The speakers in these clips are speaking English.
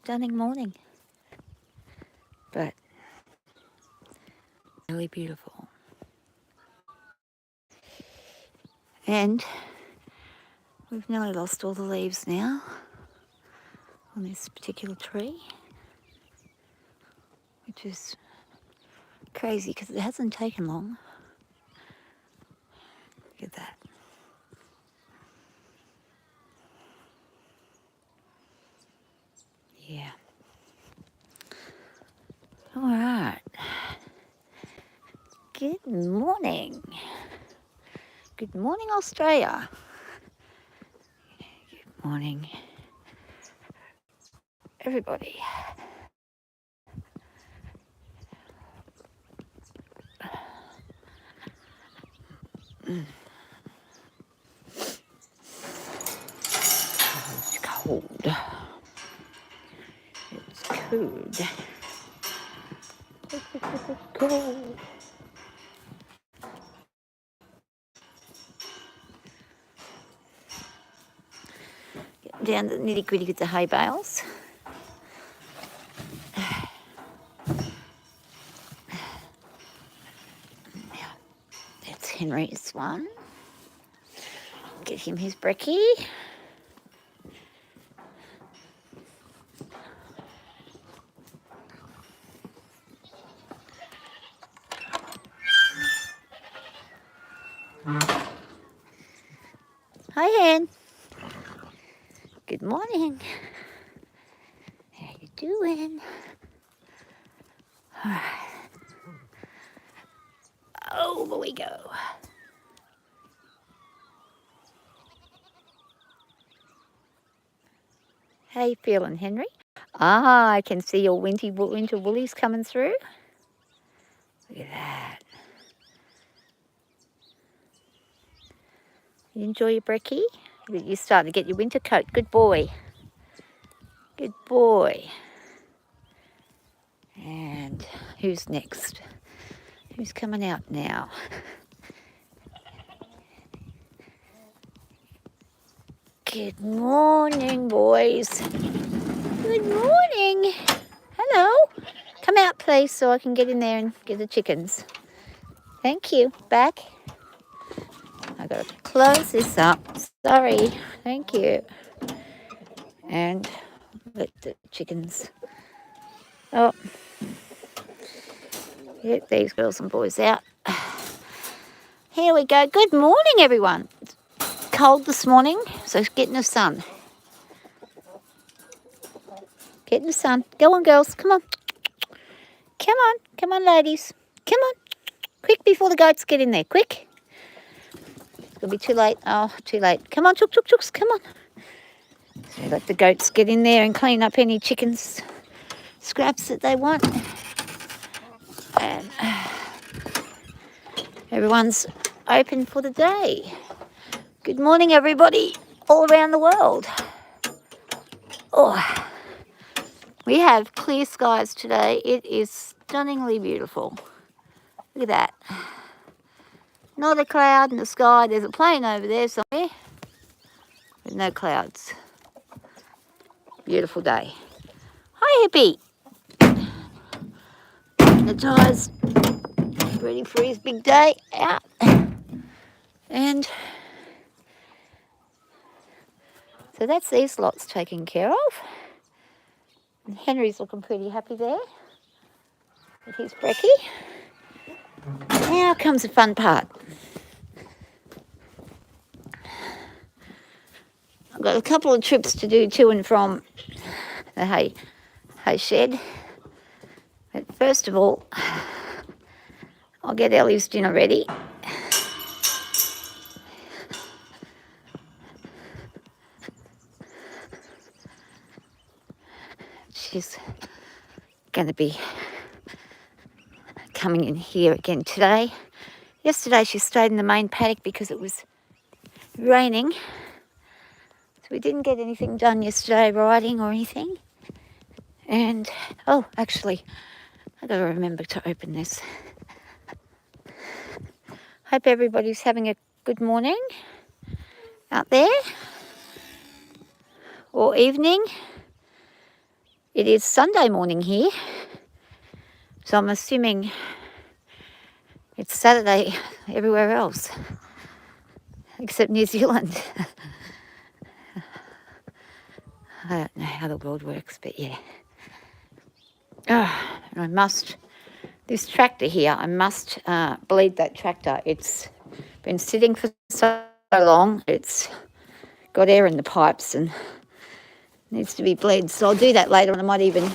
stunning morning, but really beautiful. And we've nearly lost all the leaves now on this particular tree, which is crazy because it hasn't taken long. Look at that. Yeah. All right. Good morning. Good morning, Australia. Good morning, everybody. It's cold. It's cold. Cold. Getting down to the nitty gritty with the hay bales. That's Henry's Swann. Get him his brekkie. Hi, Hen. Good morning. How you doing? All right. Over we go. How you feeling, Henry? Ah, I can see your winter woolies coming through. Look at that. You enjoy your brekkie? You're starting to get your winter coat. Good boy. Good boy. And who's next? Who's coming out now? Good morning, boys. Good morning. Hello. Come out, please, so I can get in there and get the chickens. Thank you. Back. I gotta close this up. Sorry. Thank you. And let the chickens. Oh, get these girls and boys out. Here we go. Good morning, everyone. It's cold this morning, so get in the sun. Get in the sun. Go on, girls. Come on. Come on. Come on, ladies. Come on. Quick before the goats get in there. Quick. It's going to be too late. Oh, too late. Come on, chooks. Come on. So let the goats get in there and clean up any chickens scraps that they want. And everyone's open for the day. Good morning, everybody, all around the world. Oh, we have clear skies today. It is stunningly beautiful. Look at that. Not a cloud in the sky. There's a plane over there somewhere with no clouds. Beautiful day. Hi, Hippie. The tyre's ready for his big day out. And so that's these lots taken care of. And Henry's looking pretty happy there with his brekkie. Now comes the fun part. I've got a couple of trips to do to and from the hay shed. But first of all, I'll get Ellie's dinner ready. She's going to be coming in here again today. Yesterday she stayed in the main paddock because it was raining. So we didn't get anything done yesterday, riding or anything. And, oh, actually, I've got to remember to open this. Hope everybody's having a good morning out there. Or evening. It is Sunday morning here, so I'm assuming it's Saturday everywhere else, except New Zealand. I don't know how the world works, but yeah. And this tractor here, I must bleed that tractor. It's been sitting for so long, it's got air in the pipes and needs to be bled. So I'll do that later on. I might even,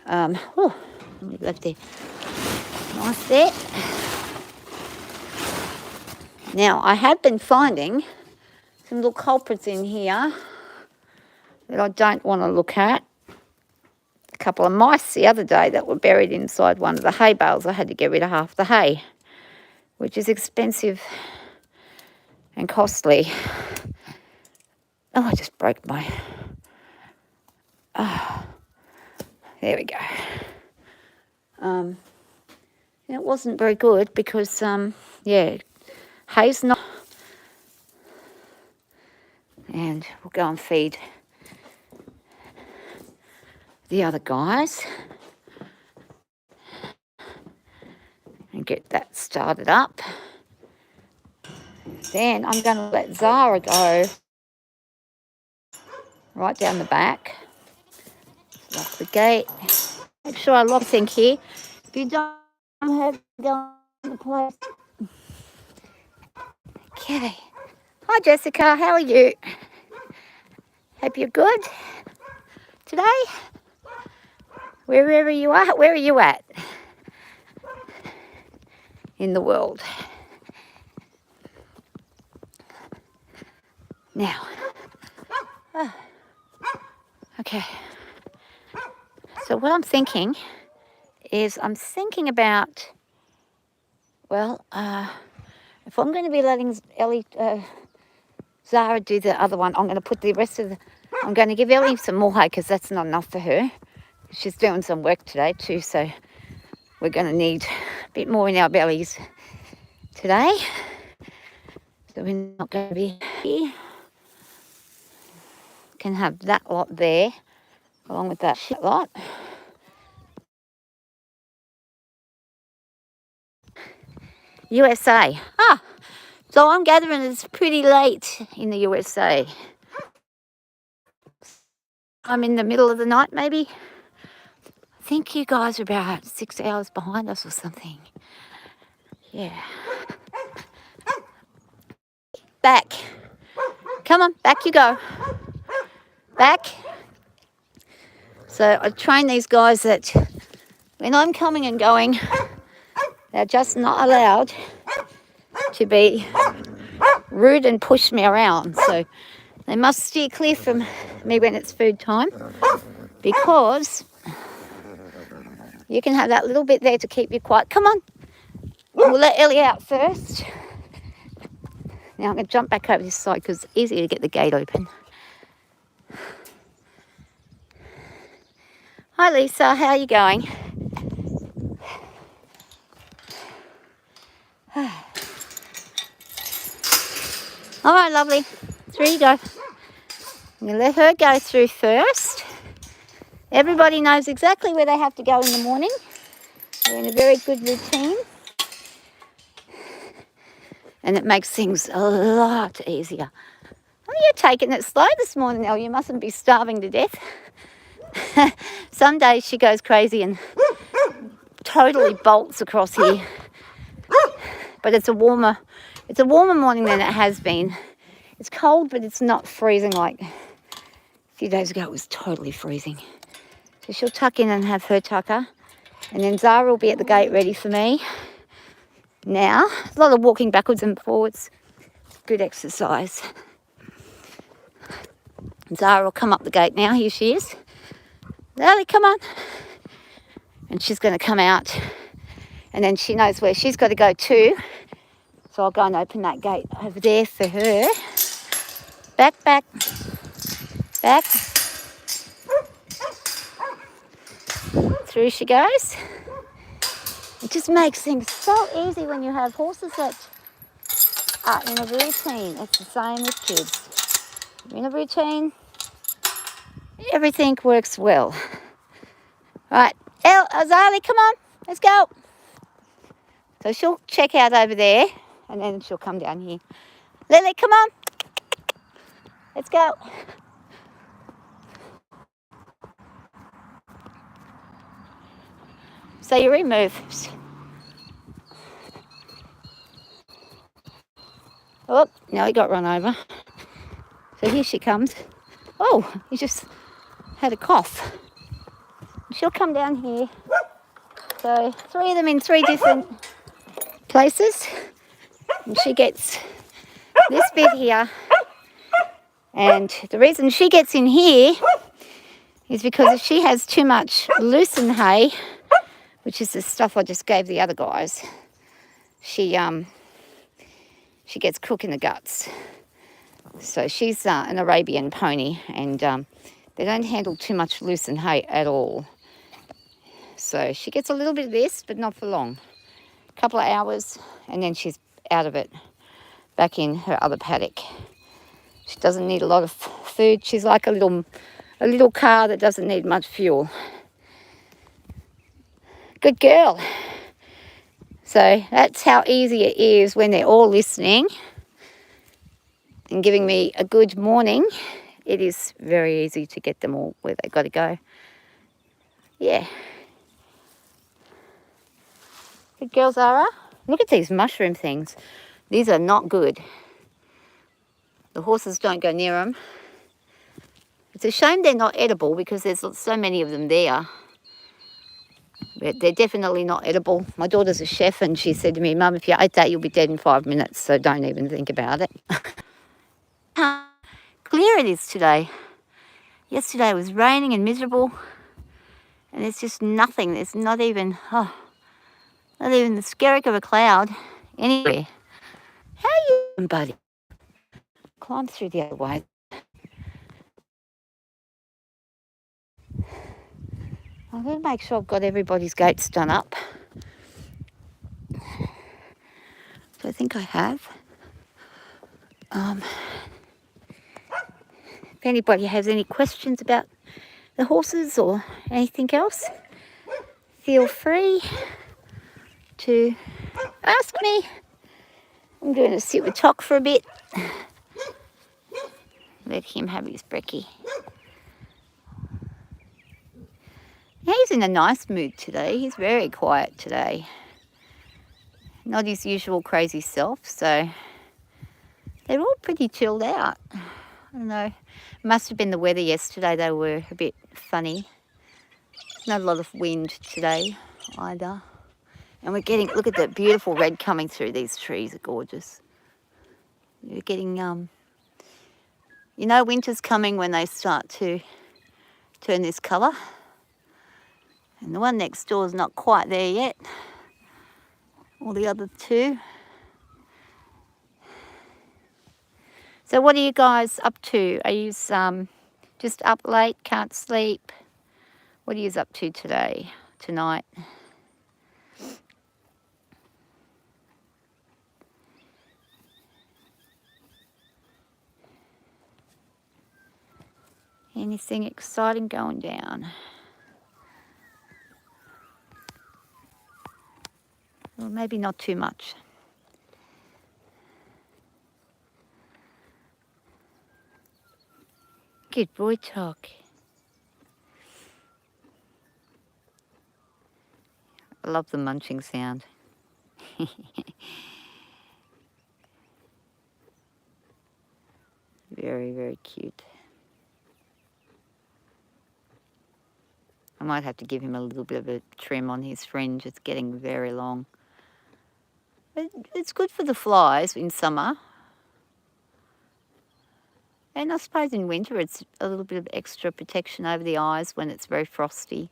left there. Nice there. Now, I have been finding some little culprits in here that I don't want to look at. A couple of mice the other day that were buried inside one of the hay bales. I had to get rid of half the hay, which is expensive and costly. Oh, I just broke my... there we go. It wasn't very good because, hay's not... And we'll go and feed the other guys and get that started up. Then I'm going to let Zara go right down the back. Lock the gate. Make sure I lock thing here. If you don't have to go in the place. Okay. Hi Jessica, how are you? Hope you're good today. Wherever you are, where are you at in the world? Now, okay. So what I'm thinking is about, if I'm going to be letting Zara do the other one, I'm going to put the rest of I'm going to give Ellie some more hay because that's not enough for her. She's doing some work today too, so we're going to need a bit more in our bellies today. So we're not going to be here. Can have that lot there along with that lot. USA. So I'm gathering it's pretty late in the USA. I'm in the middle of the night maybe. I think you guys are about 6 hours behind us or something. Yeah. Back. Come on, back you go. Back. So I train these guys that when I'm coming and going, they're just not allowed to be rude and push me around. So they must steer clear from me when it's food time, because you can have that little bit there to keep you quiet. Come on. We'll let Ellie out first. Now I'm going to jump back over this side because it's easier to get the gate open. Hi Lisa, how are you going? All right, lovely. Through you go. I'm going to let her go through first. Everybody knows exactly where they have to go in the morning. We're in a very good routine. And it makes things a lot easier. Oh, you're taking it slow this morning, Elle. You mustn't be starving to death. Some days she goes crazy and totally bolts across here. But it's a warmer morning than it has been. It's cold, but it's not freezing like a few days ago. It was totally freezing. So she'll tuck in and have her tucker. And then Zara will be at the gate ready for me. Now, a lot of walking backwards and forwards. Good exercise. Zara will come up the gate now. Here she is. Lily, come on. And she's going to come out. And then she knows where she's got to go too. So I'll go and open that gate over there for her. Back, back. Back. Through she goes. It just makes things so easy when you have horses that are in a routine. It's the same with kids. You're in a routine, everything works well. Right, Azali, come on, let's go. So she'll check out over there, and then she'll come down here. Lily, come on, let's go. So you remove. Oh, now he got run over. So here she comes. Oh, he just had a cough. She'll come down here. So 3 of them in 3 different places. And she gets this bit here. And the reason she gets in here is because if she has too much lucerne hay, which is the stuff I just gave the other guys, she gets crook in the guts. So she's an Arabian pony, and they don't handle too much lucerne hay at all. So she gets a little bit of this, but not for long. A couple of hours, and then she's out of it, back in her other paddock. She doesn't need a lot of food. She's like a little car that doesn't need much fuel. Good girl. So that's how easy it is when they're all listening and giving me a good morning. It is very easy to get them all where they've got to go. Yeah. Good girl, Zara. Look at these mushroom things. These are not good. The horses don't go near them. It's a shame they're not edible because there's so many of them there. But they're definitely not edible. My daughter's a chef and she said to me, Mum, if you ate that, you'll be dead in 5 minutes, so don't even think about it. How clear it is today. Yesterday it was raining and miserable, and there's just nothing. There's not even the skerrick of a cloud anywhere. How you doing, buddy? Climb through the other way. I'm going to make sure I've got everybody's gates done up. So I think I have. If anybody has any questions about the horses or anything else, feel free to ask me. I'm going to sit with Toc for a bit. Let him have his brekkie. He's in a nice mood today. He's very quiet today. Not his usual crazy self, so they're all pretty chilled out. I don't know. Must have been the weather yesterday. They were a bit funny. Not a lot of wind today either. And we're getting, look at the beautiful red coming through. These trees are gorgeous. You're getting, you know, winter's coming when they start to turn this colour. And the one next door is not quite there yet. All the other two. So what are you guys up to? Are you just up late, can't sleep? What are you up to tonight? Anything exciting going down? Well, maybe not too much. Good boy, Toc. I love the munching sound. Very, very cute. I might have to give him a little bit of a trim on his fringe. It's getting very long. But it's good for the flies in summer. And I suppose in winter it's a little bit of extra protection over the eyes when it's very frosty.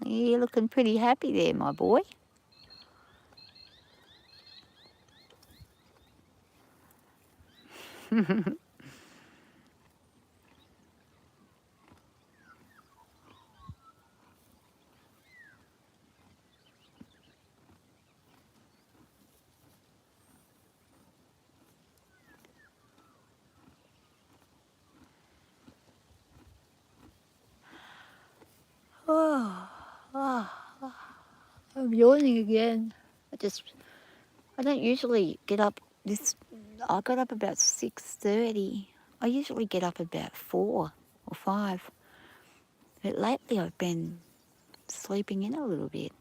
You're looking pretty happy there, my boy. I'm yawning again. I don't usually get up I got up about 6:30. I usually get up about 4 or 5. But lately I've been sleeping in a little bit.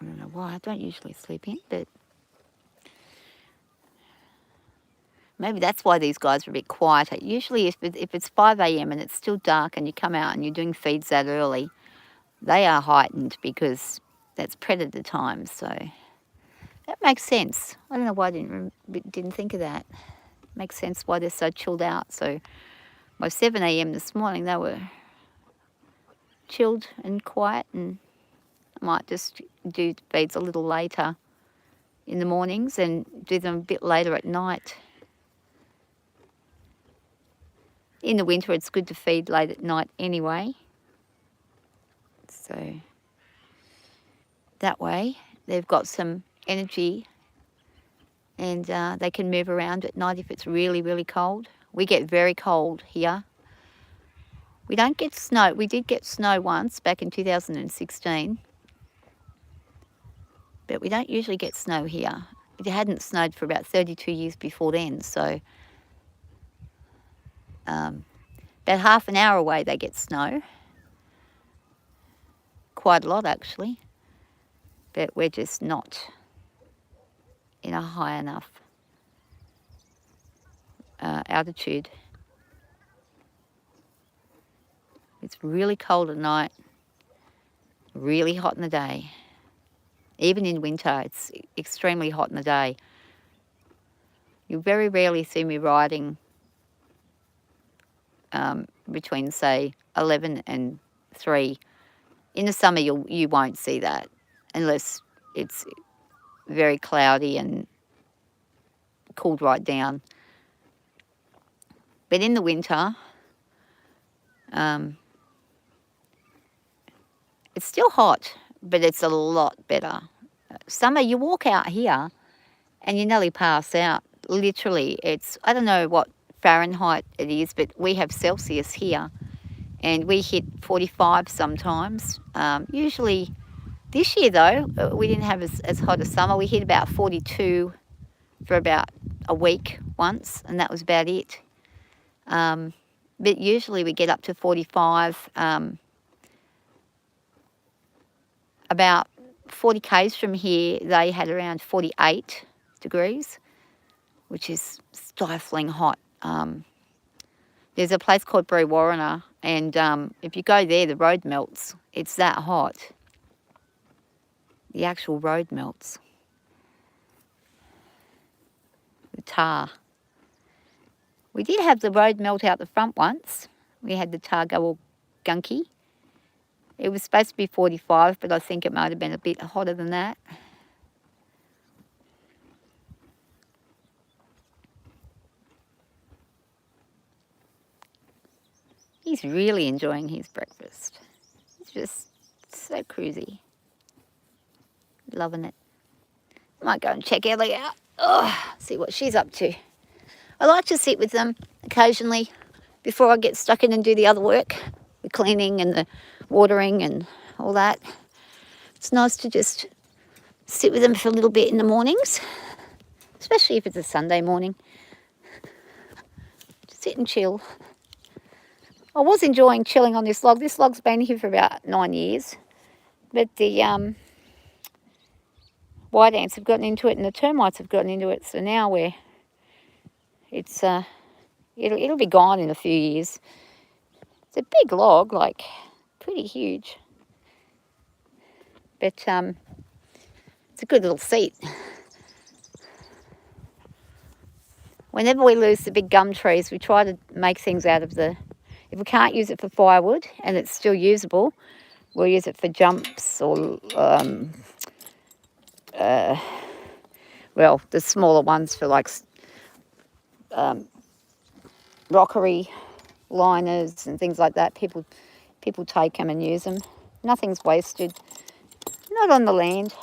I don't know why. I don't usually sleep in, but maybe that's why these guys are a bit quieter. Usually if it's 5 a.m. and it's still dark and you come out and you're doing feeds that early, they are heightened because that's predator time. So that makes sense. I don't know why I didn't think of that. Makes sense why they're so chilled out. So by 7 a.m. this morning, they were chilled and quiet, and I might just do feeds a little later in the mornings and do them a bit later at night. In the winter, it's good to feed late at night anyway. So that way, they've got some energy and they can move around at night if it's really, really cold. We get very cold here. We don't get snow. We did get snow once back in 2016, but we don't usually get snow here. It hadn't snowed for about 32 years before then, so about half an hour away they get snow. Quite a lot actually, but we're just not in a high enough altitude. It's really cold at night, really hot in the day. Even in winter, it's extremely hot in the day. You very rarely see me riding between, say, 11 and 3. In the summer, you won't see that unless it's very cloudy and cooled right down. But in the winter, it's still hot, but it's a lot better. Summer, you walk out here and you nearly pass out. Literally, I don't know what Fahrenheit it is, but we have Celsius here and we hit 45 sometimes. Usually, this year though, we didn't have as hot a summer. We hit about 42 for about a week once, and that was about it. But usually we get up to 45. About 40 k's from here, they had around 48 degrees, which is stifling hot. There's a place called Brewarrina, and if you go there, the road melts. It's that hot. The actual road melts. The tar. We did have the road melt out the front once. We had the tar go all gunky. It was supposed to be 45, but I think it might have been a bit hotter than that. He's really enjoying his breakfast. He's just so cruisy. Loving it. Might go and check Ellie out. See what she's up to. I like to sit with them occasionally before I get stuck in and do the other work, the cleaning and the watering and all that. It's nice to just sit with them for a little bit in the mornings, especially if it's a Sunday morning. Just sit and chill. I was enjoying chilling on this log. This log's been here for about 9 years, but the white ants have gotten into it and the termites have gotten into it, so now it's it'll be gone in a few years. It's a big log, like pretty huge, but it's a good little seat. Whenever we lose the big gum trees, we try to make things out of if we can't use it for firewood and it's still usable, we'll use it for jumps or well, the smaller ones for like rockery liners and things like that. People take them and use them. Nothing's wasted. Not on the land.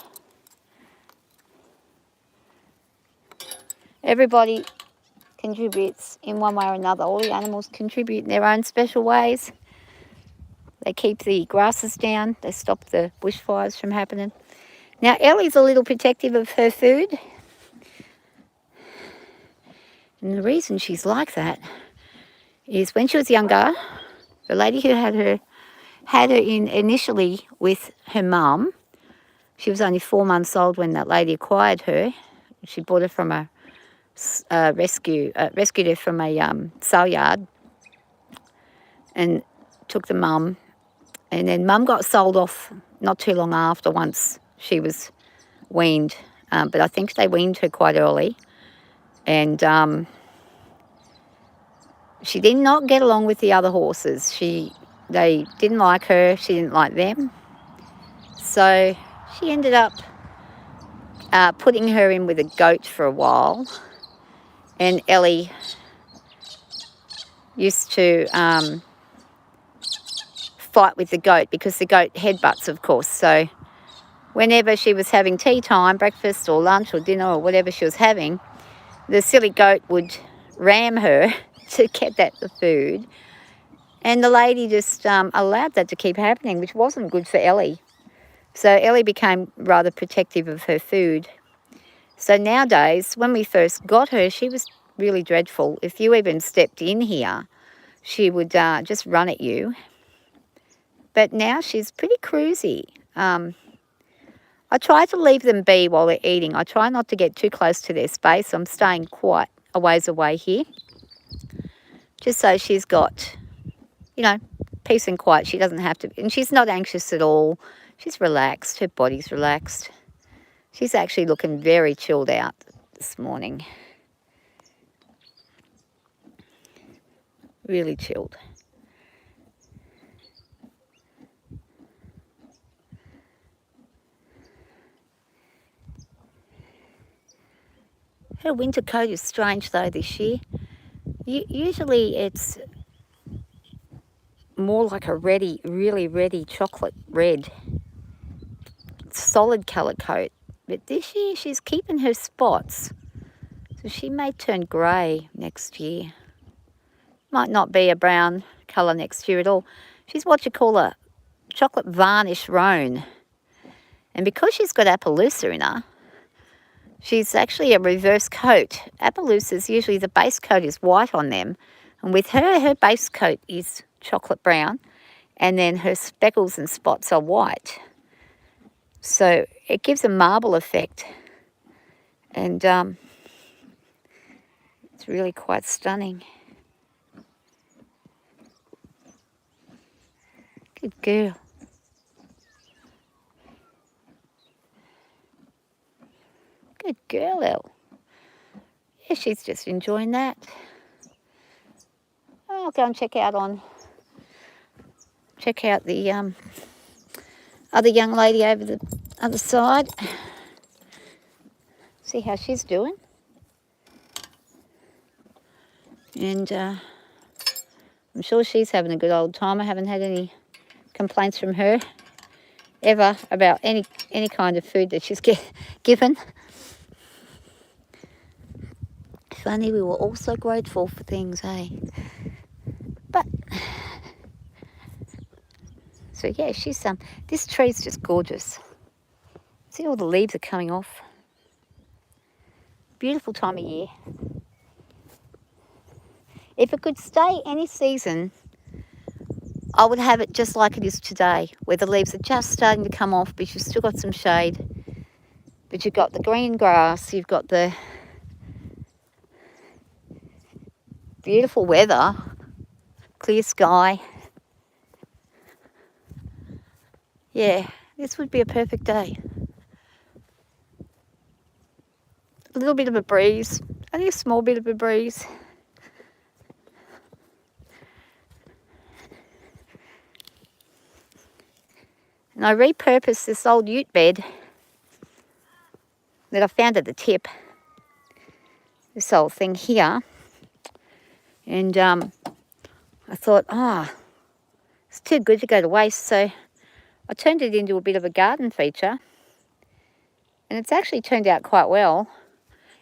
Everybody contributes in one way or another. All the animals contribute in their own special ways. They keep the grasses down. They stop the bushfires from happening. Now, Ellie's a little protective of her food. And the reason she's like that is when she was younger, the lady who had her in initially with her mum. She was only 4 months old when that lady acquired her. She bought her from a rescued her from a sale yard and took the mum. And then mum got sold off not too long after once she was weaned. But I think they weaned her quite early. And she did not get along with the other horses. They didn't like her. She didn't like them. So she ended up putting her in with a goat for a while. And Ellie used to fight with the goat because the goat headbutts, of course. So whenever she was having tea time, breakfast or lunch or dinner or whatever she was having, the silly goat would ram her to get at the food. And the lady just allowed that to keep happening, which wasn't good for Ellie. So Ellie became rather protective of her food. So nowadays, when we first got her, she was really dreadful. If you even stepped in here, she would just run at you. But now she's pretty cruisy. I try to leave them be while they're eating. I try not to get too close to their space. I'm staying quite a ways away here. Just so she's got, peace and quiet. She doesn't have to, and she's not anxious at all. She's relaxed. Her body's relaxed. She's actually looking very chilled out this morning. Really chilled. Her winter coat is strange though this year. Usually it's more like a really reddy chocolate red, solid colour coat. But this year she's keeping her spots. So she may turn grey next year. Might not be a brown colour next year at all. She's what you call a chocolate varnish roan. And because she's got Appaloosa in her, she's actually a reverse coat. Appaloosas, usually the base coat is white on them. And with her base coat is chocolate brown. And then her speckles and spots are white. So it gives a marble effect. And it's really quite stunning. Good girl. Good girl, Elle. Yeah, she's just enjoying that. I'll go and check out the other young lady over the other side. See how she's doing. And I'm sure she's having a good old time. I haven't had any complaints from her ever about any kind of food that she's given. Funny, we were all so grateful for things, eh? But so yeah, she's this tree's just gorgeous. See, all the leaves are coming off. Beautiful time of year. If it could stay any season, I would have it just like it is today, where the leaves are just starting to come off, but you've still got some shade. But you've got the green grass, you've got the beautiful weather, clear sky. Yeah, this would be a perfect day. A little bit of a breeze, only a small bit of a breeze. And I repurposed this old ute bed that I found at the tip. This old thing here. And I thought, it's too good to go to waste. So I turned it into a bit of a garden feature. And it's actually turned out quite well.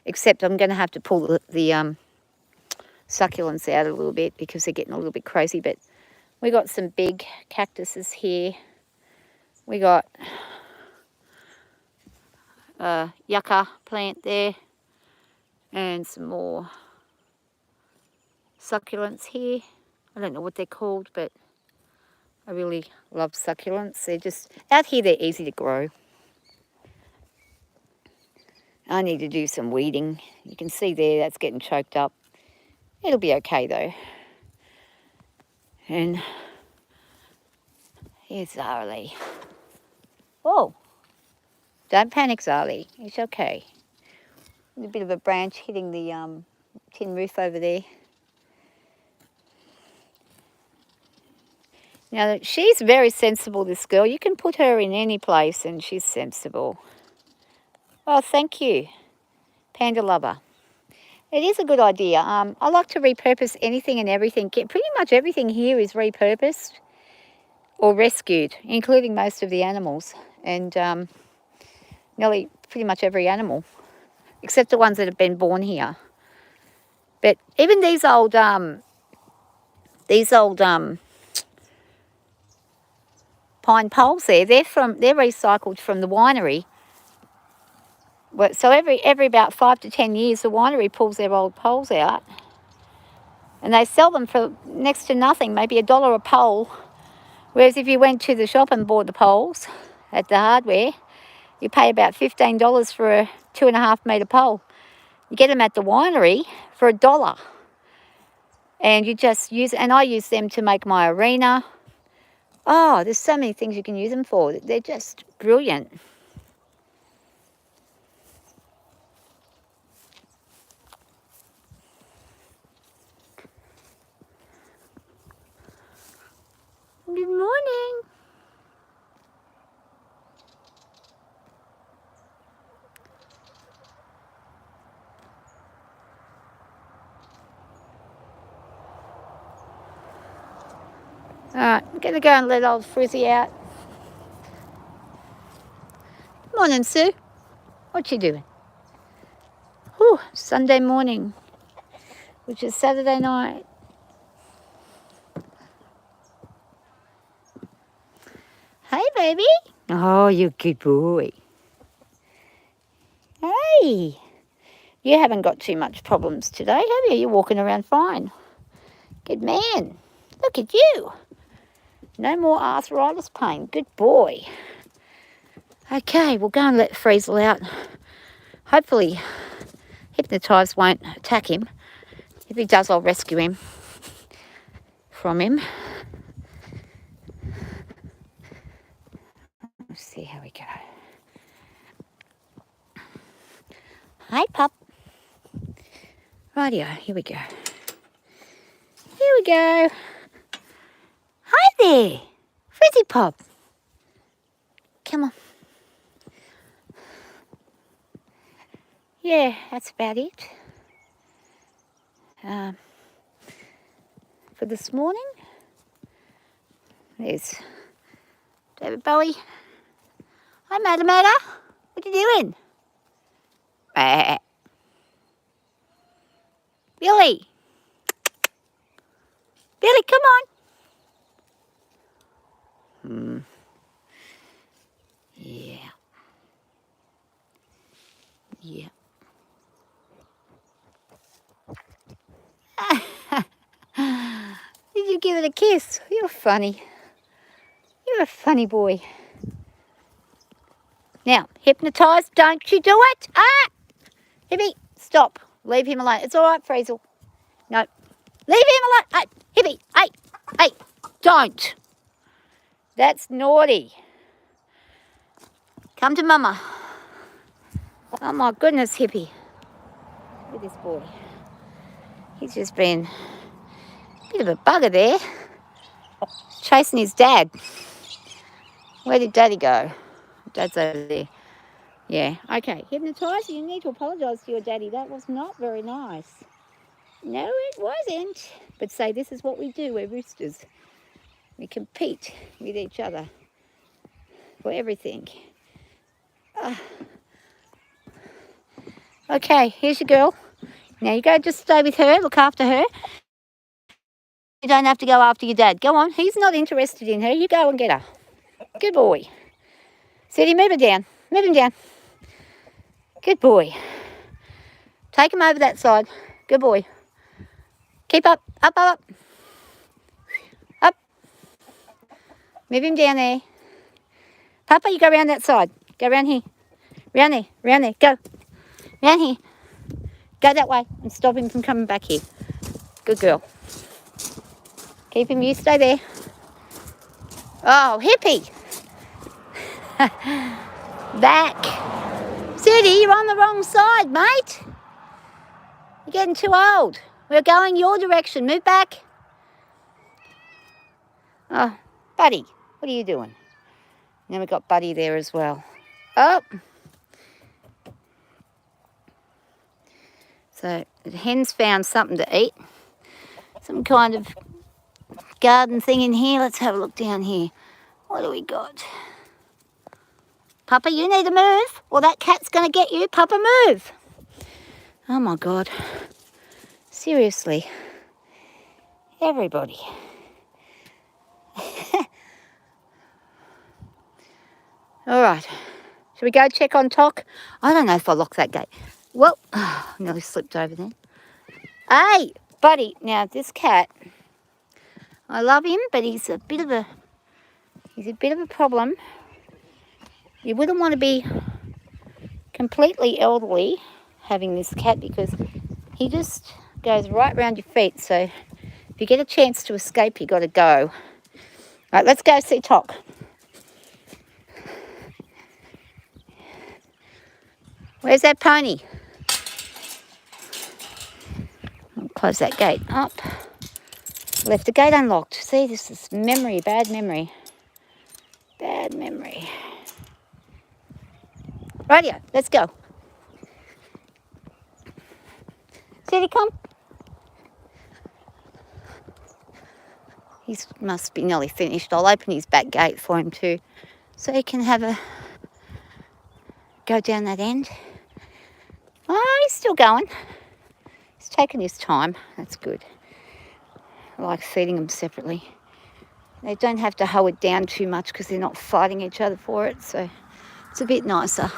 Except I'm going to have to pull the succulents out a little bit because they're getting a little bit crazy. But we got some big cactuses here. We got yucca plant there. And some more succulents here. I don't know what they're called, but I really love succulents. They're just, out here they're easy to grow. I need to do some weeding. You can see there that's getting choked up. It'll be okay though. And here's Zarly. Oh, don't panic, Zarly. It's okay. A bit of a branch hitting the tin roof over there. Now, she's very sensible, this girl. You can put her in any place and she's sensible. Oh, thank you, Panda Lover. It is a good idea. I like to repurpose anything and everything. Pretty much everything here is repurposed or rescued, including most of the animals. And nearly pretty much every animal, except the ones that have been born here. But even these old pine poles there, they're recycled from the winery. So every about 5 to 10 years, the winery pulls their old poles out, and they sell them for next to nothing, maybe $1 a pole. Whereas if you went to the shop and bought the poles at the hardware, you pay about $15 for a 2.5 metre pole. You get them at the winery for $1. And you just use, and I use them to make my arena. Oh, there's so many things you can use them for. They're just brilliant. Good morning. All right, I'm going to go and let old Frizzy out. Morning, Sue. What you doing? Whew, Sunday morning, which is Saturday night. Hey, baby. Oh, you good boy. Hey. You haven't got too much problems today, have you? You're walking around fine. Good man. Look at you. No more arthritis pain. Good boy. Okay, we'll go and let Friesel out. Hopefully, Hypnotise won't attack him. If he does, I'll rescue him from him. Let's see how we go. Hi, pup. Rightio, here we go. Here we go. Hi there, Frizzy Pop. Come on. Yeah, that's about it. For this morning, there's David Bowie. Hi, Matamata. What are you doing? Billy. Billy, come on. Yeah. Yeah. Did you give it a kiss? You're funny. You're a funny boy. Now, Hypnotise, don't you do it. Ah! Hippie, stop. Leave him alone. It's all right, Friesel. No. Leave him alone. Hey, Hippie, hey, don't. That's naughty. Come to Mama. Oh, my goodness, Hippie. Look at this boy. He's just been a bit of a bugger there. Chasing his dad. Where did Daddy go? Dad's over there. Yeah, okay. Hypnotise, you need to apologise to your daddy. That was not very nice. No, it wasn't. But say, this is what we do. We're roosters. We compete with each other for everything. Okay, here's your girl. Now you go just stay with her, look after her. You don't have to go after your dad. Go on, he's not interested in her. You go and get her. Good boy. Sadie, move her down. Move him down. Good boy. Take him over that side. Good boy. Keep up, up, up, up. Up. Move him down there. Papa, you go around that side. Go around here. Round there, round there. Go. Round here. Go that way and stop him from coming back here. Good girl. Keep him, you stay there. Oh, hippie. Back. City, you're on the wrong side, mate. You're getting too old. We're going your direction. Move back. Oh, Buddy, what are you doing? Now we've got Buddy there as well. Oh. So the hen's found something to eat. Some kind of garden thing in here. Let's have a look down here. What do we got? Papa, you need to move or that cat's going to get you. Papa, move. Oh, my God. Seriously. Everybody. All right. Shall we go check on Toc? I don't know if I locked that gate. Well, nearly slipped over then. Hey, Buddy. Now, this cat, I love him, but he's a bit of a problem. You wouldn't want to be completely elderly having this cat because he just goes right round your feet. So if you get a chance to escape, you got to go. All right, let's go see Toc. Where's that pony? I'll close that gate up. Left the gate unlocked. See, this is memory, bad memory. Bad memory. Rightio, let's go. City, come. He must be nearly finished. I'll open his back gate for him too, so he can have a go down that end. Oh, he's still going. He's taking his time. That's good. I like feeding them separately. They don't have to hoe it down too much because they're not fighting each other for it, so it's a bit nicer.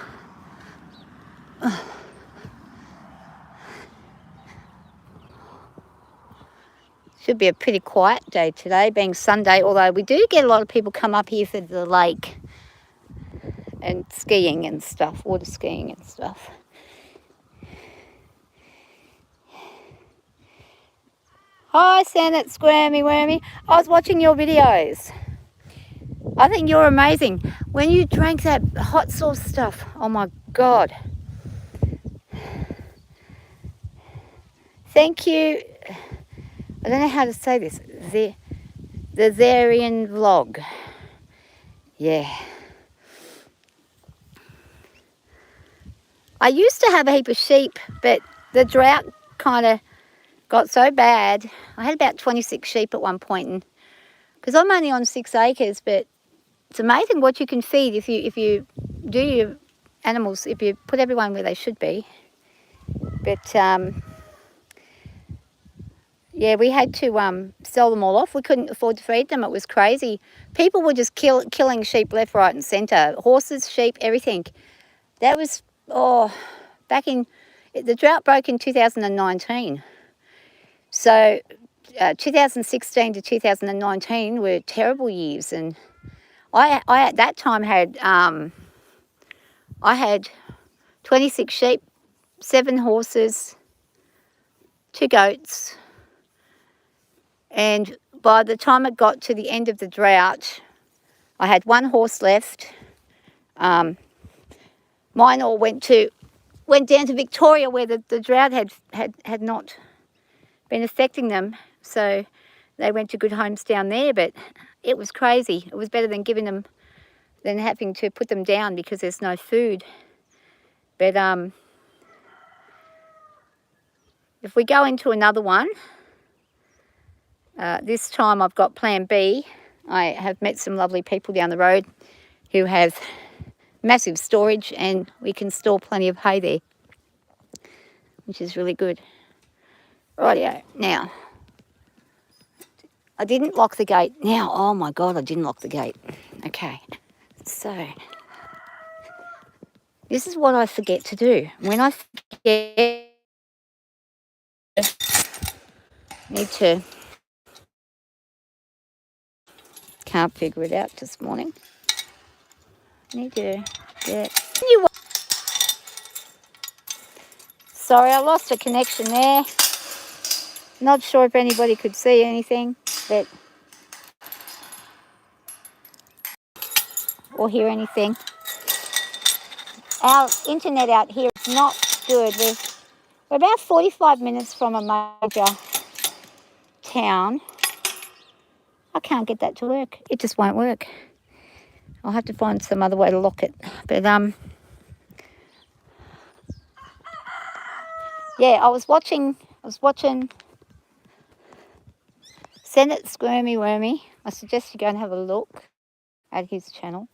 Should be a pretty quiet day today, being Sunday, although we do get a lot of people come up here for the lake and skiing and stuff, water skiing and stuff. Hi, Santa Squirmy Wormy. I was watching your videos. I think you're amazing. When you drank that hot sauce stuff, oh my God. Thank you. I don't know how to say this. The Zarian vlog. Yeah. I used to have a heap of sheep, but the drought kind of got so bad. I had about 26 sheep at one point, and because I'm only on 6 acres, but it's amazing what you can feed if you do your animals, if you put everyone where they should be. But yeah, we had to sell them all off. We couldn't afford to feed them. It was crazy. People were just killing sheep left, right and centre. Horses, sheep, everything. That was, back in, the drought broke in 2019. So 2016 to 2019 were terrible years. And I at that time had, I had 26 sheep, 7 horses, 2 goats. And by the time it got to the end of the drought, I had 1 horse left. Mine all went down to Victoria, where the drought had not been affecting them. So they went to good homes down there, but it was crazy. It was better than having to put them down because there's no food. But if we go into another one, this time I've got plan B. I have met some lovely people down the road who have massive storage, and we can store plenty of hay there, which is really good. Rightio. Now, I didn't lock the gate. Now, oh my God, I didn't lock the gate. Okay, so This is what I forget to do. When I forget, need to, can't figure it out this morning. Need to get. Sorry, I lost a connection there. Not sure if anybody could see anything, but or hear anything. Our internet out here is not good. We're about 45 minutes from a major town. I can't get that to work. It just won't work. I'll have to find some other way to lock it. But yeah, I was watching Senate Squirmy Wormy. I suggest you go and have a look at his channel.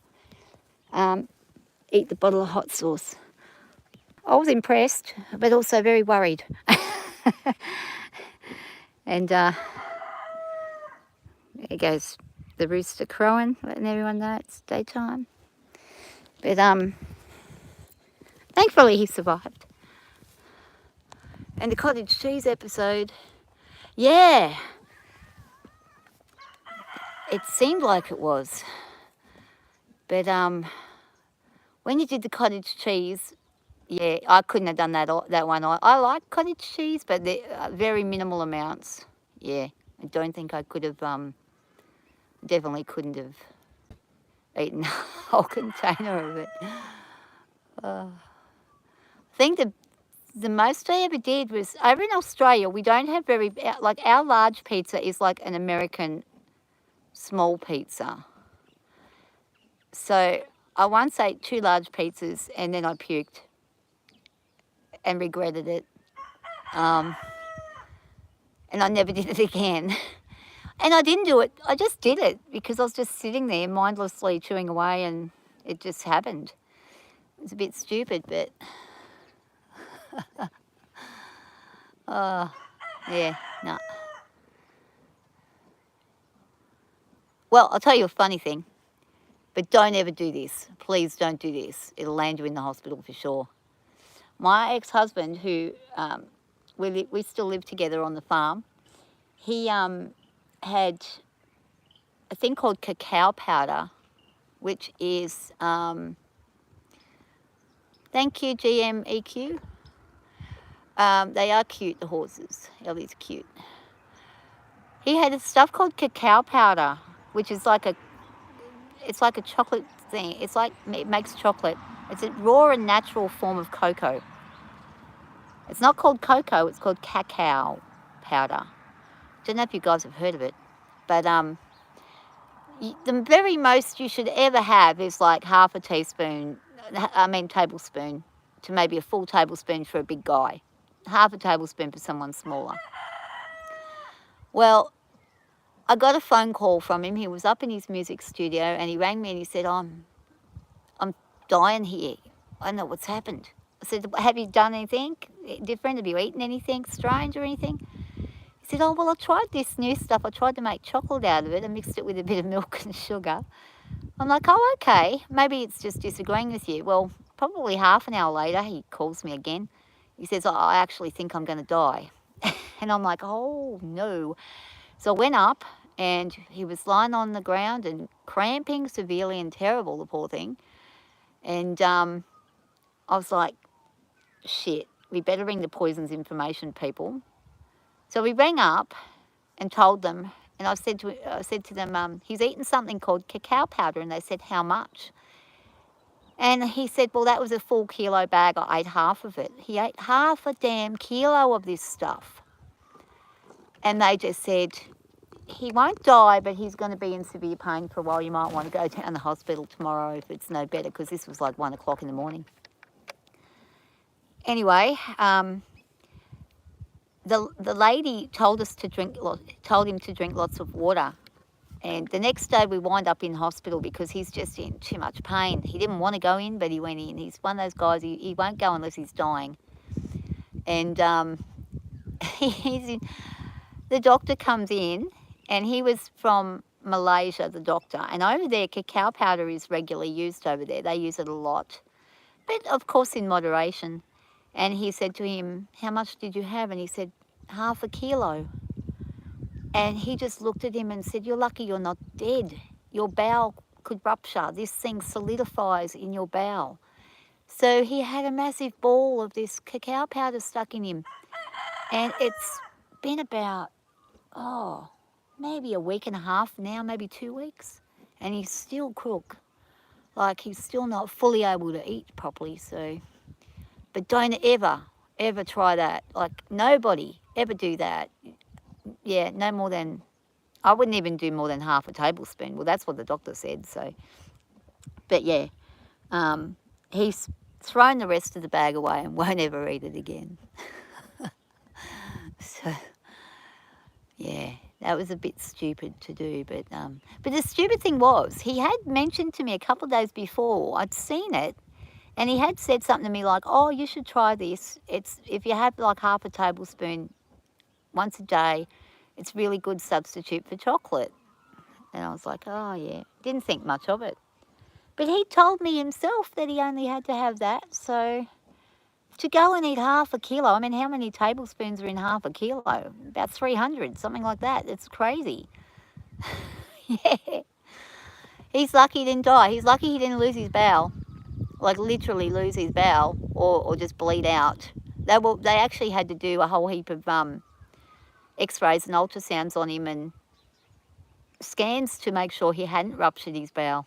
Eat the bottle of hot sauce. I was impressed, but also very worried. And there goes the rooster crowing, letting everyone know it's daytime. But thankfully he survived. And the cottage cheese episode, yeah, it seemed like it was. But when you did the cottage cheese, yeah, I couldn't have done that one. I like cottage cheese, but they're very minimal amounts. Yeah, I don't think I could have, definitely couldn't have eaten a whole container of it. I think the most I ever did was, over in Australia, we don't have like our large pizza is like an American small pizza. So I once ate 2 large pizzas and then I puked and regretted it. And I never did it again. And I didn't do it. I just did it because I was just sitting there mindlessly chewing away and it just happened. It was a bit stupid, but yeah, no. Well, I'll tell you a funny thing, but don't ever do this. Please don't do this. It'll land you in the hospital for sure. My ex-husband, who we still live together on the farm, he had a thing called cacao powder, which is, thank you, GMEQ. They are cute, the horses. Ellie's cute. He had a stuff called cacao powder, which is it's like a chocolate thing. It's like, it makes chocolate. It's a raw and natural form of cocoa. It's not called cocoa, it's called cacao powder. Don't know if you guys have heard of it, but the very most you should ever have is like half a tablespoon to maybe a full tablespoon for a big guy. Half a tablespoon for someone smaller. Well, I got a phone call from him. He was up in his music studio and he rang me and he said, I'm dying here. I don't know what's happened. I said, have you done anything different? Have you eaten anything strange or anything? He said, oh, well, I tried this new stuff. I tried to make chocolate out of it. I mixed it with a bit of milk and sugar. I'm like, oh, okay. Maybe it's just disagreeing with you. Well, probably half an hour later, he calls me again. He says, oh, I actually think I'm going to die. And I'm like, oh, no. So I went up and he was lying on the ground and cramping severely and terrible, the poor thing. And I was like, shit, we better ring the poisons information people. So we rang up and told them, and I said to them, he's eaten something called cacao powder, and they said, how much? And he said, well, that was a full kilo bag. I ate half of it. He ate half a damn kilo of this stuff. And they just said, he won't die, but he's going to be in severe pain for a while. You might want to go down to the hospital tomorrow if it's no better, because this was like 1 o'clock in the morning. Anyway, the lady told him to drink lots of water. And the next day we wind up in hospital because he's just in too much pain. He didn't want to go in, but he went in. He's one of those guys, he won't go unless he's dying. And the doctor comes in, and he was from Malaysia, the doctor. And over there, cacao powder is regularly used over there. They use it a lot but of course in moderation. And he said to him, how much did you have? And he said, half a kilo. And he just looked at him and said, you're lucky you're not dead. Your bowel could rupture. This thing solidifies in your bowel. So he had a massive ball of this cacao powder stuck in him. And it's been about, maybe a week and a half now, maybe 2 weeks. And he's still crook. Like, he's still not fully able to eat properly. So, but don't ever try that. Like, nobody ever do that. Yeah, no more than, I wouldn't even do more than half a tablespoon. Well, that's what the doctor said. So, but yeah, he's thrown the rest of the bag away and won't ever eat it again. So, yeah, that was a bit stupid to do. But the stupid thing was, he had mentioned to me a couple of days before, I'd seen it, and he had said something to me like, oh, you should try this. It's, if you have like half a tablespoon once a day, it's really good substitute for chocolate. And I was like, oh yeah, didn't think much of it. But he told me himself that he only had to have that. So to go and eat half a kilo, I mean, how many tablespoons are in half a kilo? About 300, something like that. It's crazy. Yeah. He's lucky he didn't die. He's lucky he didn't lose his bowel. Like literally lose his bowel or just bleed out. They actually had to do a whole heap of x-rays and ultrasounds on him and scans to make sure he hadn't ruptured his bowel.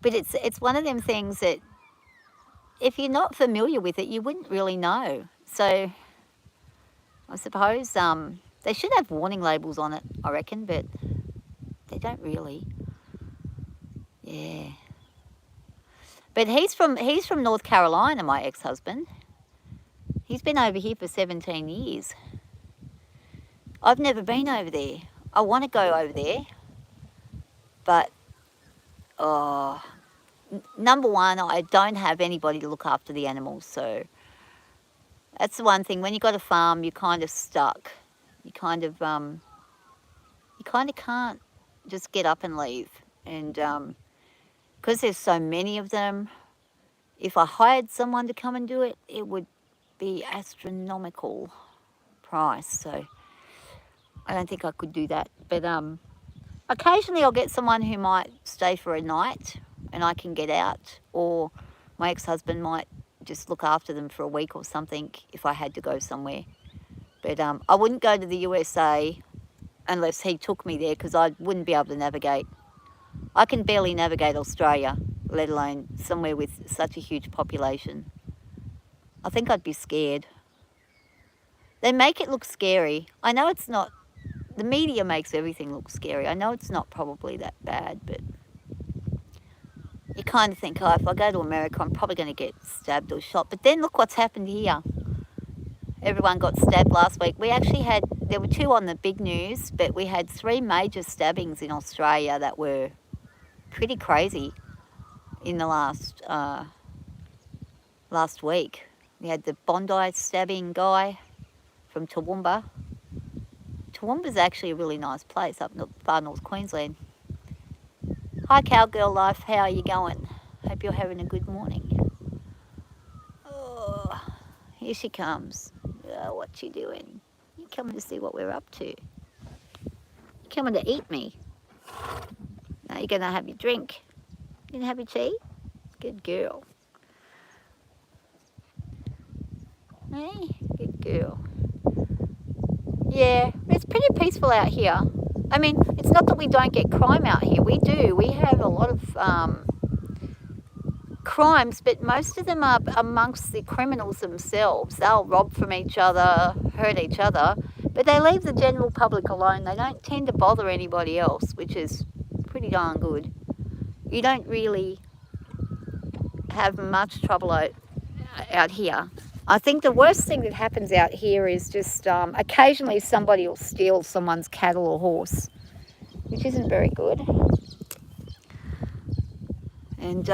But it's one of them things that if you're not familiar with it, you wouldn't really know. So I suppose they should have warning labels on it, I reckon, but they don't really. Yeah. But he's from North Carolina, my ex-husband. He's been over here for 17 years. I've never been over there. I want to go over there, but number one, I don't have anybody to look after the animals, so that's the one thing. When you got a farm, you're kind of stuck. You kind of can't just get up and leave, and because there's so many of them, if I hired someone to come and do it, it would be astronomical price. So I don't think I could do that. But occasionally I'll get someone who might stay for a night and I can get out, or my ex-husband might just look after them for a week or something if I had to go somewhere. But I wouldn't go to the USA unless he took me there, because I wouldn't be able to navigate. I can barely navigate Australia, let alone somewhere with such a huge population. I think I'd be scared. They make it look scary. I know it's not. The media makes everything look scary. I know it's not probably that bad, but you kind of think, oh, if I go to America, I'm probably going to get stabbed or shot. But then look what's happened here. Everyone got stabbed last week. We actually had, there were 2 on the big news, but we had 3 major stabbings in Australia that were pretty crazy in the last week. We had the Bondi stabbing guy from Toowoomba. Toowoomba's actually a really nice place up far north Queensland. Hi Cowgirl Life, how are you going? Hope you're having a good morning. Oh, here she comes. Oh, what you doing? You coming to see what we're up to? You coming to eat me? Now you're going to have your drink. You going to have your tea? Good girl. Hey, good girl. Yeah, it's pretty peaceful out here. I mean, it's not that we don't get crime out here. We do. We have a lot of crimes, but most of them are amongst the criminals themselves. They'll rob from each other, hurt each other, but they leave the general public alone. They don't tend to bother anybody else, which is pretty darn good. You don't really have much trouble out here. I think the worst thing that happens out here is just occasionally somebody will steal someone's cattle or horse, which isn't very good. And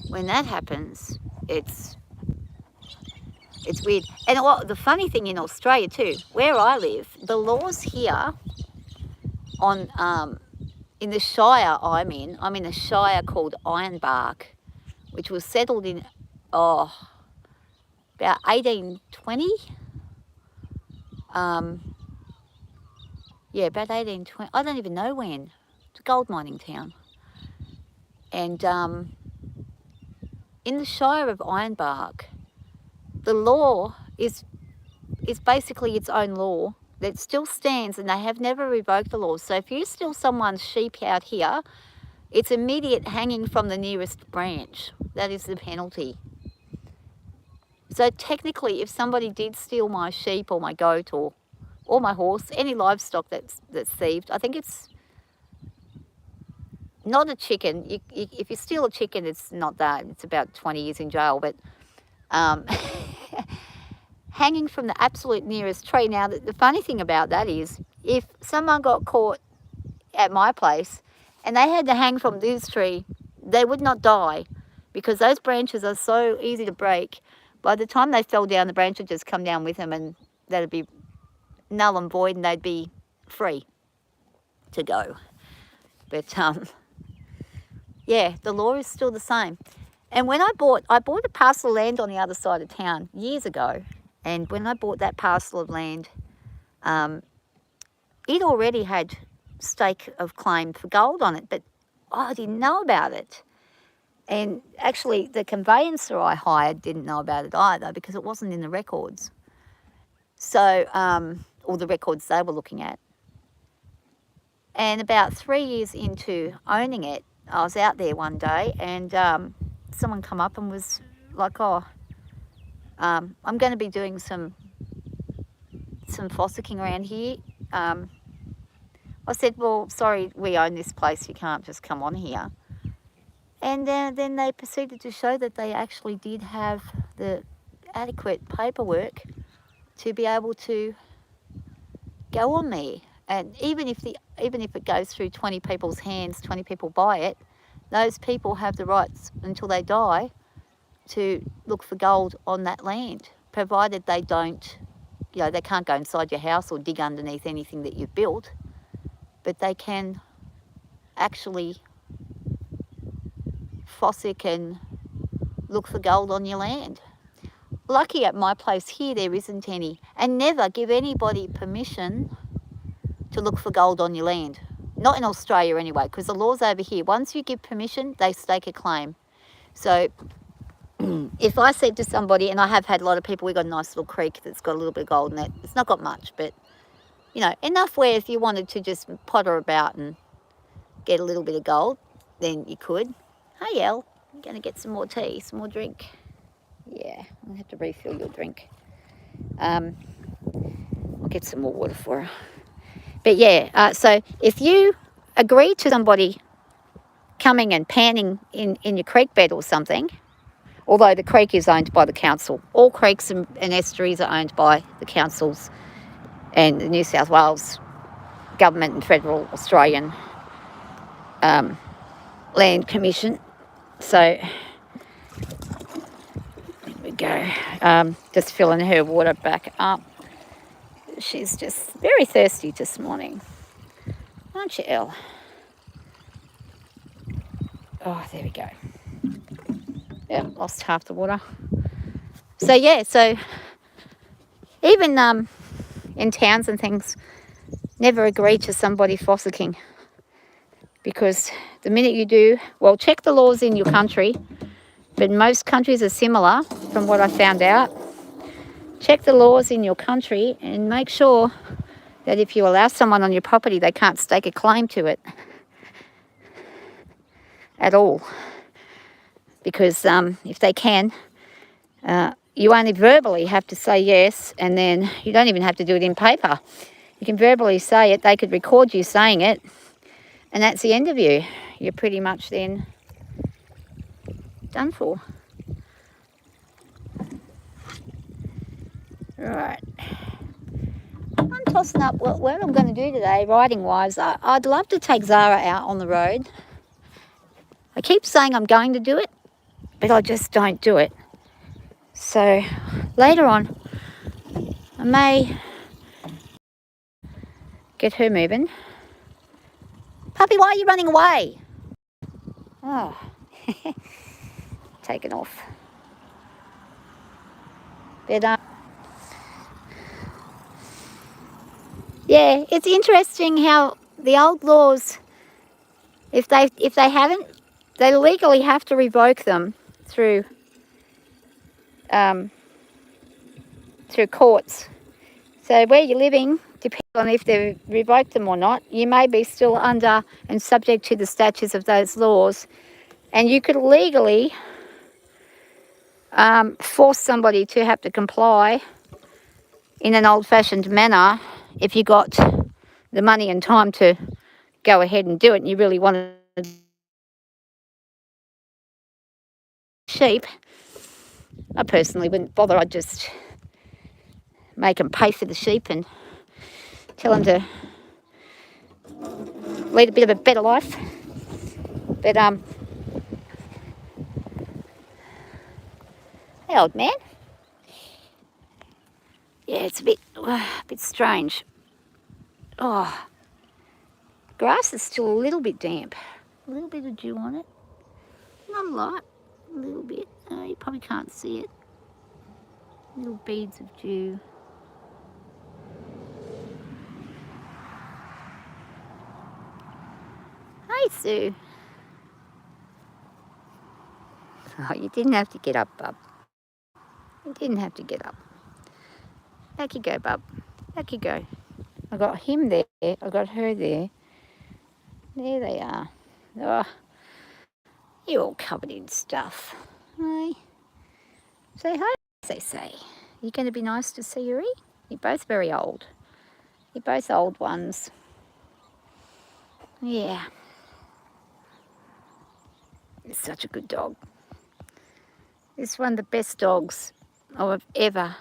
when that happens, it's weird. And the funny thing in Australia too, where I live, the laws here on in the shire I'm in a shire called Ironbark, which was settled in, about 1820. Yeah, about 1820. I don't even know when. It's a gold mining town. And in the shire of Ironbark, the law is basically its own law that still stands, and they have never revoked the law. So if you steal someone's sheep out here, it's immediate hanging from the nearest branch. That is the penalty. So technically, if somebody did steal my sheep or my goat or my horse, any livestock that's thieved, I think it's not a chicken. If you steal a chicken, it's not that. It's about 20 years in jail. But hanging from the absolute nearest tree. Now, the funny thing about that is, if someone got caught at my place and they had to hang from this tree, they would not die, because those branches are so easy to break. By the time they fell down, the branch would just come down with them, and that'd be null and void, and they'd be free to go. But yeah, the law is still the same. And when I bought a parcel of land on the other side of town years ago, and when I bought that parcel of land, it already had stake of claim for gold on it, but I didn't know about it. And actually, the conveyancer I hired didn't know about it either, because it wasn't in the records. So, or the records they were looking at. And about 3 years into owning it, I was out there one day, and someone come up and was like, "Oh, I'm going to be doing some fossicking around here." I said, "Well, sorry, we own this place. You can't just come on here." And then they proceeded to show that they actually did have the adequate paperwork to be able to go on there. And even if it goes through 20 people's hands, 20 people buy it, those people have the rights until they die to look for gold on that land, provided they don't, they can't go inside your house or dig underneath anything that you've built, but they can actually fossick and look for gold on your land. Lucky at my place here, there isn't any. And never give anybody permission to look for gold on your land. Not in Australia anyway, because the law's over here. Once you give permission, they stake a claim. So if I said to somebody, and I have had a lot of people, we've got a nice little creek that's got a little bit of gold in it. It's not got much, but, enough where if you wanted to just potter about and get a little bit of gold, then you could. Hey, Elle, I'm going to get some more tea, some more drink. Yeah, I'm going to have to refill your drink. I'll get some more water for her. But yeah, so if you agree to somebody coming and panning in your creek bed or something, although the creek is owned by the council, all creeks and estuaries are owned by the councils and the New South Wales government and federal Australian Land Commission. So there we go. Just filling her water back up. She's just very thirsty this morning, aren't you, Elle? Oh, there we go. Yeah, lost half the water. So yeah, so even in towns and things, never agree to somebody fossicking, because the minute you do, well, check the laws in your country, but most countries are similar from what I found out. Check the laws in your country and make sure that if you allow someone on your property, they can't stake a claim to it at all. Because if they can, you only verbally have to say yes, and then you don't even have to do it in paper. You can verbally say it, they could record you saying it, and that's the end of you. You're pretty much then done for. Right. I'm tossing up what I'm going to do today, riding-wise. I'd love to take Zara out on the road. I keep saying I'm going to do it, but I just don't do it. So later on, I may get her moving Puppy, why are you running away? Oh, taken off. But yeah, it's interesting how the old laws, if they haven't, they legally have to revoke them through through courts. So where you're living, depending on if they've revoked them or not, you may be still under and subject to the statutes of those laws, and you could legally force somebody to have to comply in an old-fashioned manner if you got the money and time to go ahead and do it and you really wanted sheep. I personally wouldn't bother. I'd just make them pay for the sheep and tell them to lead a bit of a better life. But hey, old man. Yeah, it's a bit strange. Oh, grass is still a little bit damp. A little bit of dew on it. Not a lot. A little bit. You probably can't see it. Little beads of dew. Hey, Sue. Oh, you didn't have to get up, bub. You didn't have to get up. Back you go, bub. Back you go. I got him there. I got her there. There they are. Oh, you're all covered in stuff. Hey. Say hi, they say. You going to be nice to Sayuri? You're both very old. You're both old ones. Yeah. He's such a good dog. He's one of the best dogs I've ever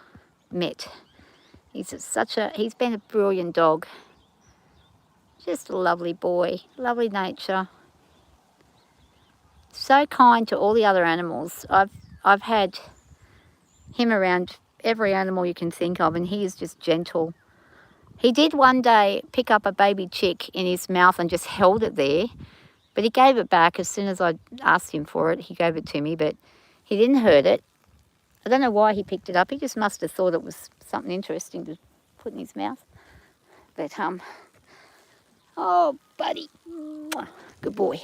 met. He's been a brilliant dog. Just a lovely boy, lovely nature. So kind to all the other animals. I've had him around every animal you can think of, and he is just gentle. He did one day pick up a baby chick in his mouth and just held it there, but he gave it back as soon as I asked him for it. He gave it to me, but he didn't hurt it. I don't know why he picked it up. He just must have thought it was something interesting to put in his mouth. But oh, buddy, good boy.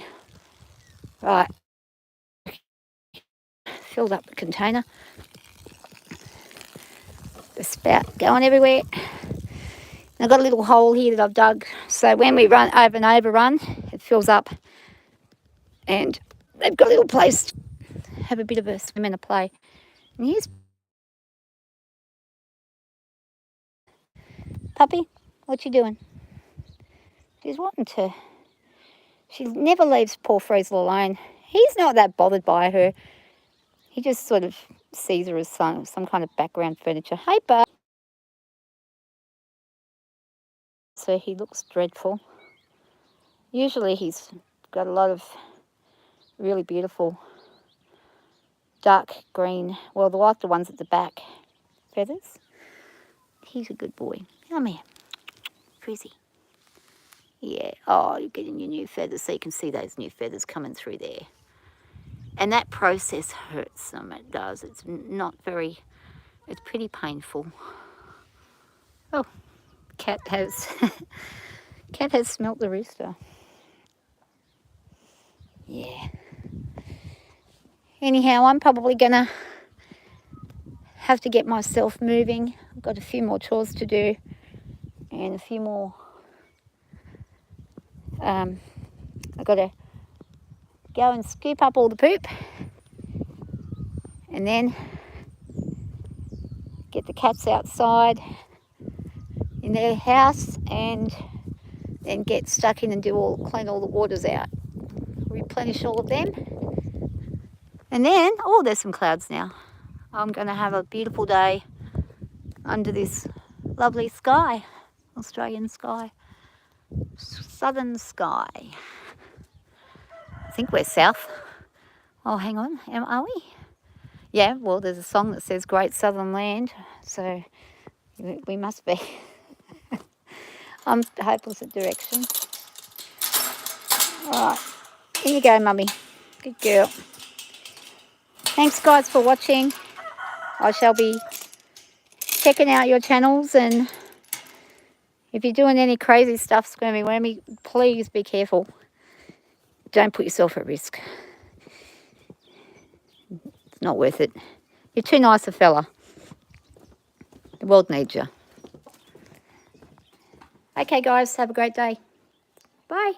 Right, filled up the container. The spout going everywhere. I've got a little hole here that I've dug, so when we have an overrun, it fills up, and they've got a little place to have a bit of a swim and a play. And here's Puppy. What you doing? She's wanting to. She never leaves poor Frizzle alone. He's not that bothered by her. He just sort of sees her as some kind of background furniture. Hey, bud. So he looks dreadful. Usually he's got a lot of really beautiful dark green, well, like the ones at the back, feathers. He's a good boy. Come here, Frizzy. Yeah, oh, you're getting your new feathers, so you can see those new feathers coming through there. And that process hurts them, it does. It's not very, it's pretty painful. Oh, cat has smelt the rooster. Yeah. Anyhow, I'm probably gonna have to get myself moving. I've got a few more chores to do and a few more. I've got to go and scoop up all the poop and then get the cats outside in their house and then get stuck in and clean all the waters out, replenish all of them. And then, oh, there's some clouds now. I'm going to have a beautiful day under this lovely sky, Australian sky, southern sky. I think we're south. Oh, hang on, are we? Yeah, well, there's a song that says Great Southern Land, so we must be. I'm hopeless at direction. All right. In you go, Mummy. Good girl. Thanks, guys, for watching. I shall be checking out your channels, and if you're doing any crazy stuff, Squirmy Wormy, please be careful. Don't put yourself at risk. It's not worth it. You're too nice a fella. The world needs you. Okay, guys, have a great day. Bye.